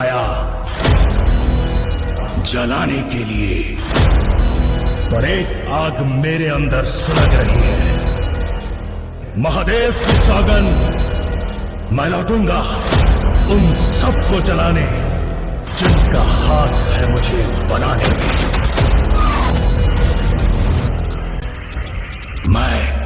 आया जलाने के लिए, पर एक आग मेरे अंदर सुलग रही है। महादेव की सौगंध, मैं लौटूंगा उन सबको जलाने जिनका हाथ है मुझे बनाने में। मैं